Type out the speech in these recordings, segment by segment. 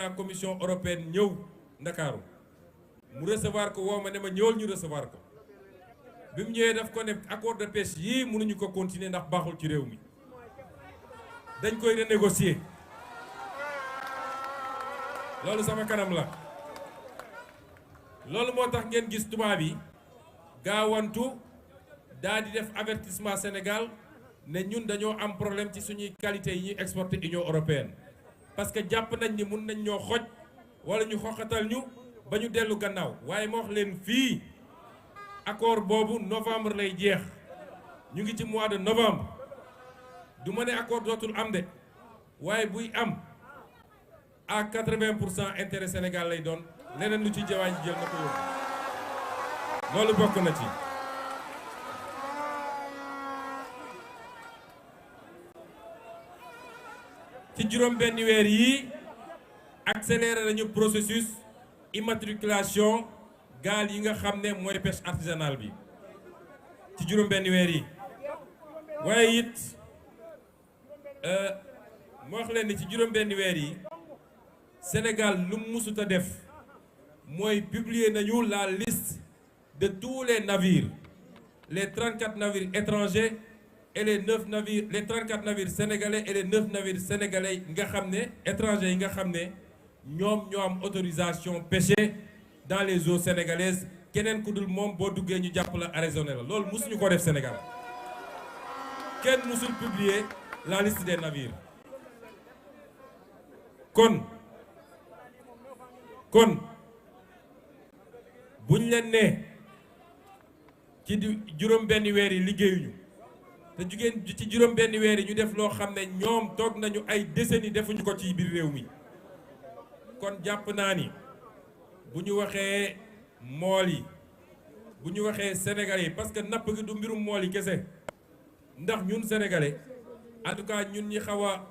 la commission européenne ñëw Ndakaaru mu recevoir ko woo ma ne ma ñëwal ñu recevoir ko bi mu ñëwee daf ko ne accord de pêche yii mënuñu ko continuer ndax baaxul ci réew mi dañ koy renégocier loolu sama kanam la loolu moo tax ngeen gis tubaab yi gaawantu daal di def avertissement Sénégal ne ñun dañoo am problème ci suñuy qualité yi ñuy exporter Union européenne parce que jàpp nañ ni mun nañ ñoo xoj wala ñu xoxatal ñu ba ñu dellu gannaaw waaye ma wax leen fii accord boobu novembre lay jeex ñu ngi ci mois de novembre du ma ne accord dootul am de waaye buy am à 80% intérêt Sénégal lay doon leneen lu ci jawaañ jël na ko yóbbu loolu bokk na ci. ci juróom benn weer yi accéléré nañu processus immatriculation gaal yi nga xam ne mooy pêche artisanale bi ci juróom benn weer yi waaye it moo wax leen ni ci juróom benn weer yi Sénégal lu musut a def mooy publier nañu la liste de tous les navires les 34 navires étrangers et les 9 navires les 34 navires sénégalais et les 9 navires sénégalais nga xam ne étrangers yi nga xam ne ñoom ñoo am autorisation pêcher dans les eaux sénégalaises keneen ku dul moom boo duggee ñu jàpp la arraisonné la loolu musuñu ko def Sénégal kenn musul publier la liste des navires kon buñ leen ne ci juróom benn weer yi liggéeyuñu te jugeen ci juróom benn weer yi ñu def loo xam ne ñoom toog nañu ay décennies defuñu ko ci biir réew mi kon jàpp naa ni bu ñu waxee mool yi bu ñu waxee sénégalais yi parce que napp gi du mbirum mool yi kese ndax ñun sénégalais en tout cas ñun ñi xaw a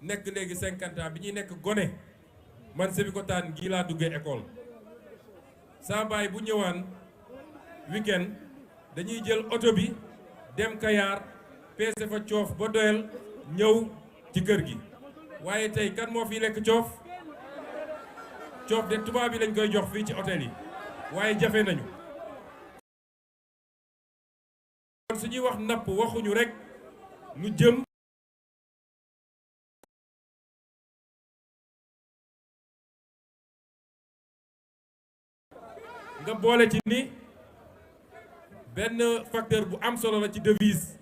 nekk léegi 50 ans bi ñuy nekk gone man Sébikotane gii laa duggee école saa baay bu ñëwaan week-end dañuy jël oto bi dem Kayar peese fa coof ba doyal ñëw ci kër gi waaye tey kan moo fi lekk coof de tubaab yi lañ koy jox fii ci hôtel yi waaye jafe nañu kon su ñuy wax napp waxuñu rek lu jëm nga boole ci ni benn facteur bu am solo la ci devise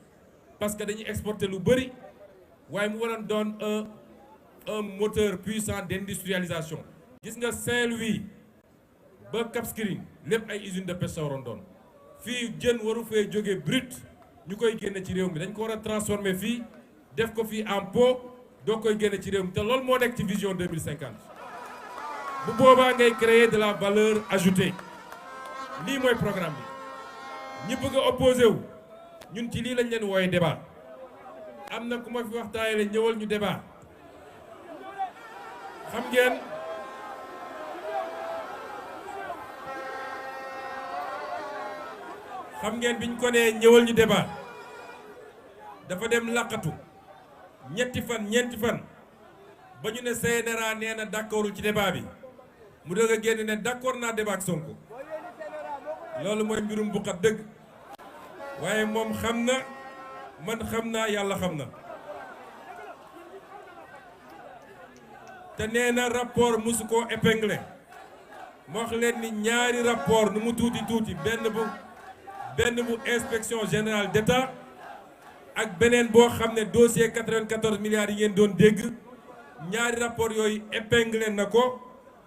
parce que dañuy exporter lu bëri waaye mu waroon doon un moteur puissant d'industrialisation gis nga Saint-Louis ba Cap Skirring lépp ay usine de pêche waroon doon fii jën waru fee jóge brut ñu koy génne ci réew mi dañ ko war a transformer fii def ko fii en pot doo koy génne ci réew mi te loolu moo nekk ci vision 2050 bu boobaa ngay créer de la valeur ajoutée lii mooy programme bi ñi bëgg a opposé wu ñun ci lii lañ leen wooye débat am na ku ma fi waxtaanee la ñëwal ñu débat xam ngeen biñ ko nee ñëwal ñu débat dafa dem laqatu ñeenti fan ba ñu ne CNRA nee na d'accordul ci débat bi mu dëgg a génn ne d'accord naa débat ak Sonko loolu mooy mbirum buqat dëgg waaye moom xam na man xam naa yàlla xam na te nee na rapport musu koo épinglé moo wax leen ni ñaari rapport nu mu tuuti benn bu inspection générale d'État ak beneen boo xam ne dossier 94 milliards yi ngeen doon dégg ñaari rapport yooyu épinglé na ko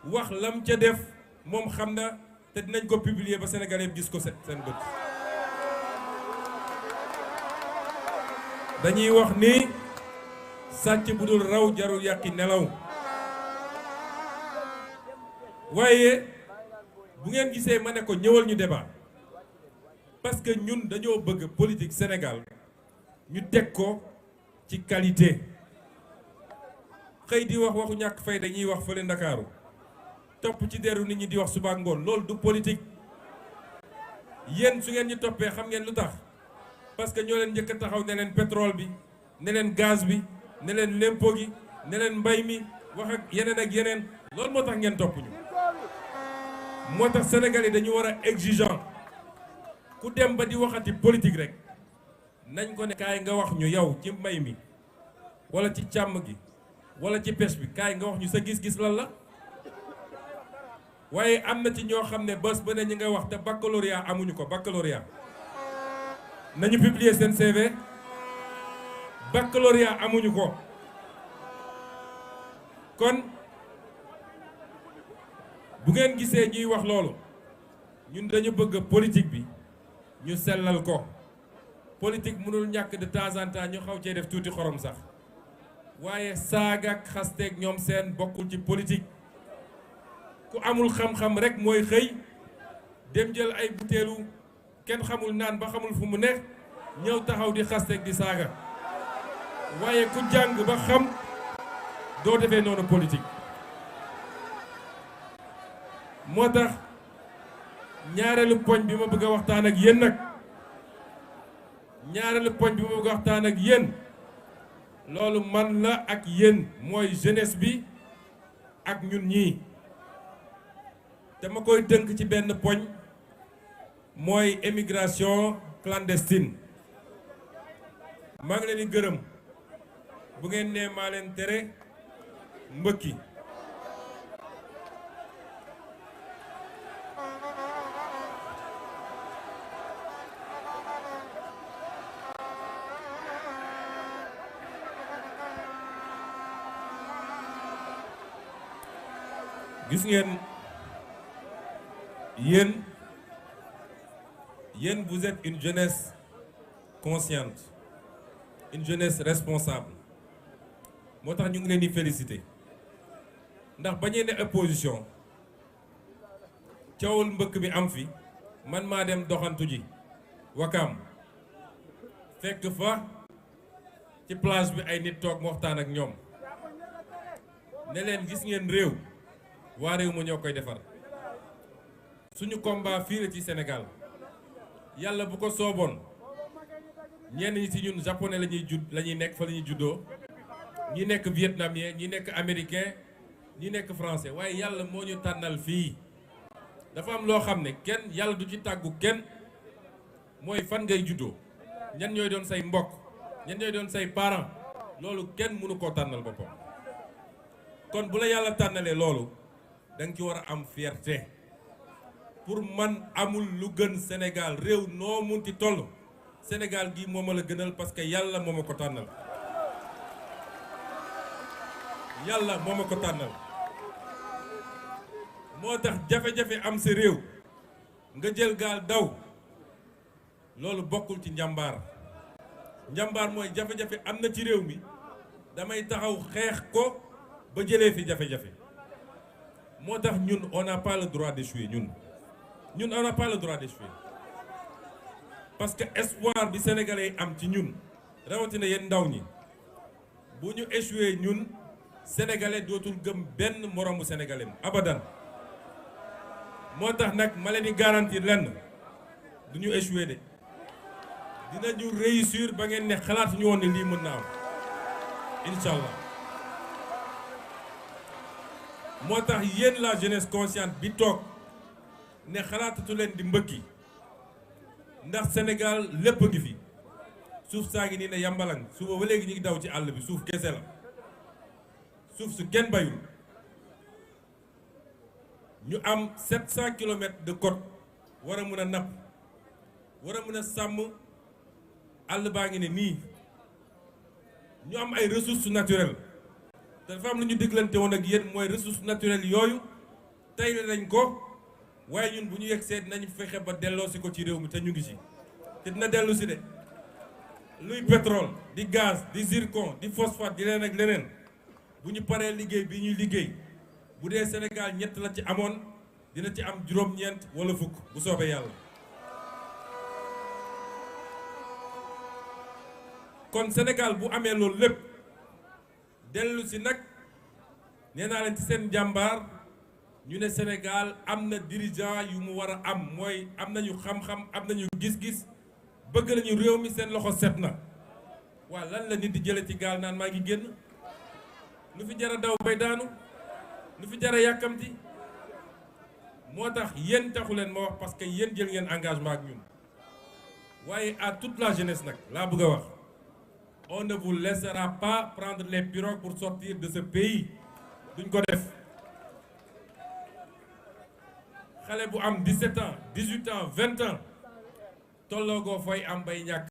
wax lam ca def moom xam na te dinañ ko publier ba Sénégalais yëpp gis ko seen bët dañuy wax ni sàcc bu dul raw jarul yàqi nelaw waaye bu ngeen gisee ma ne ko ñëwal ñu débat parce que ñun dañoo bëgg politique Sénégal ñu teg ko ci qualité xëy di wax waxu ñàkk fay dañuy wax fële Ndakaaru topp ci deru nit ñi di wax suba ngoon loolu du politique yéen su ngeen ñu toppee xam ngeen lu tax parce que ñoo leen njëkk a taxaw ne leen pétrole bi ne leen gaz bi ne leen lempo gi ne leen mbay mi wax ak yeneen loolu moo tax ngeen topp ñu moo tax Sénégalais dañu war a exigeant ku dem ba di waxati politique rek nañ ko ne kaay nga wax ñu yow ci mbay mi wala ci càmm gi wala ci pêche bi kaay nga wax ñu sa gis-gis lan la waaye am na ci ñoo xam ne bés ba ne ñi nga wax te baccalauréat amuñu ko baccalauréat nañu publier seen CV baccalauréat amuñu ko kon bu ngeen gisee ñuy wax loolu ñun dañu bëgg politique bi ñu sellal ko politique mënul ñàkk de temps en temps ñu xaw cee def tuuti xorom sax waaye saaga ak xasteeg ñoom seen bokkul ci politique ku amul xam-xam rek mooy xëy dem jël ay butéelu kenn xamul naan ba xamul fu mu nekk ñëw taxaw di xasteeg di saaga waaye ku jàng ba xam doo defee noonu politique moo tax ñaareelu poñ bi ma bëgg a waxtaan ak yéen nag ñaareelu poñ bi ma bëgg a waxtaan ak yéen loolu man la ak yéen mooy jeunesse bi ak ñun ñii dama koy tënk ci benn poñ mooy émigration clandestine maa ngi leen di gërëm bu ngeen nee maa leen tere mbëkki gis ngeen yéen vous êtes une jeunesse consciente une jeunesse responsable moo tax ñu ngi leen di féliciter ndax bañee ne opposition coowul mbëkk bi am fi man maa dem doxantu ji Wakaam fekk fa ci plage bi ay nit toog mu waxtaan ak ñoom ne leen gis ngeen réew waa réew ma ñoo koy defar suñu combat fii la ci Sénégal yàlla bu ko sooboon ñenn ñi ci ñun japonais la ñuy nekk fa la ñuy juddoo ñi nekk vietnamien ñi nekk américain ñi nekk français waaye yàlla moo ñu tànnal fii dafa am loo xam ne kenn yàlla du ci tàggu kenn mooy fan ngay juddoo ñan ñooy doon say mbokk ñan ñooy doon say parents loolu kenn mënu koo tànnal boppam kon bu la yàlla tànnalee loolu da nga ci war a am fierté pour man amul lu gën Sénégal réew noo munti toll Sénégal gi moo ma la gënal parce que yàlla moo ma ko tànnal yàlla moo ma ko tànnal moo tax jafe-jafe am sa réew nga jël gaal daw loolu bokkul ci njàmbaar njàmbaar mooy jafe-jafe am na ci réew mi damay taxaw xeex ko ba jëlee fi jafe-jafe moo tax ñun on n'a pas le droit d'échouer ñun on n'a pas le droit d'échouer parce que espoir bi sénégalais yi am ci ñun rawatina yéen ndaw ñi bu ñu échouer ñun sénégalais dootul gëm benn moroomu sénégalais abadan moo tax nag ma leen di garantir lenn du ñu échouer de dinañu réussir ba ngeen ne xalaat ñu woon ne lii mën na am incha allah moo tax yéen la jeunesse consciente bi toog ne xalaatatu leen di mbëkki ndax Sénégal lépp ngi fi suuf saa ngi nii ne yambalang suba ba léegi ñu ngi daw ci àll bi suuf kese la suuf su kenn bayul ñu am 700 kilomètres de côte war a mën a napp war a mën a sàmm àll baa ngi ne nii ñu am ay ressources naturelles te dafa am lu ñu diglante woon ak yéen mooy ressources naturelles yooyu tey nañ ko waaye ñun bu ñu yegg seet nañu fexe ba delloosi ko ci réew mi te ñu ngi ci te dina dellu si de luy pétrole di gaz di zircon di phosphate di leneen ak leneen bu ñu paree liggéey bi ñuy liggéey bu dee Sénégal ñett la ci amoon dina ci am juróom-ñeent wala fukk bu soobee yàlla kon Sénégal bu amee loolu lépp dellu si nag nee naa leen ci seen jàmbaar ñu ne Sénégal am na dirigeant yu mu war a am mooy am nañu xam-xam am nañu gis-gis bëgg nañu réew mi seen loxo set na waa lan la nit di jële ci gaal naan maa ngi génn lu fi jara daw bay daanu lu fi jara yàkkamti moo tax yéen taxu leen ma wax parce que yéen jël ngeen engagement ak ñun waaye à toute la jeunesse nag laa bëgg a wax on ne vous laissera pas prendre les pirogues pour sortir de ce pays duñ ko def xale bu am 17 ans 18 ans 20 ans tolloogoo fooy am bay ñàkk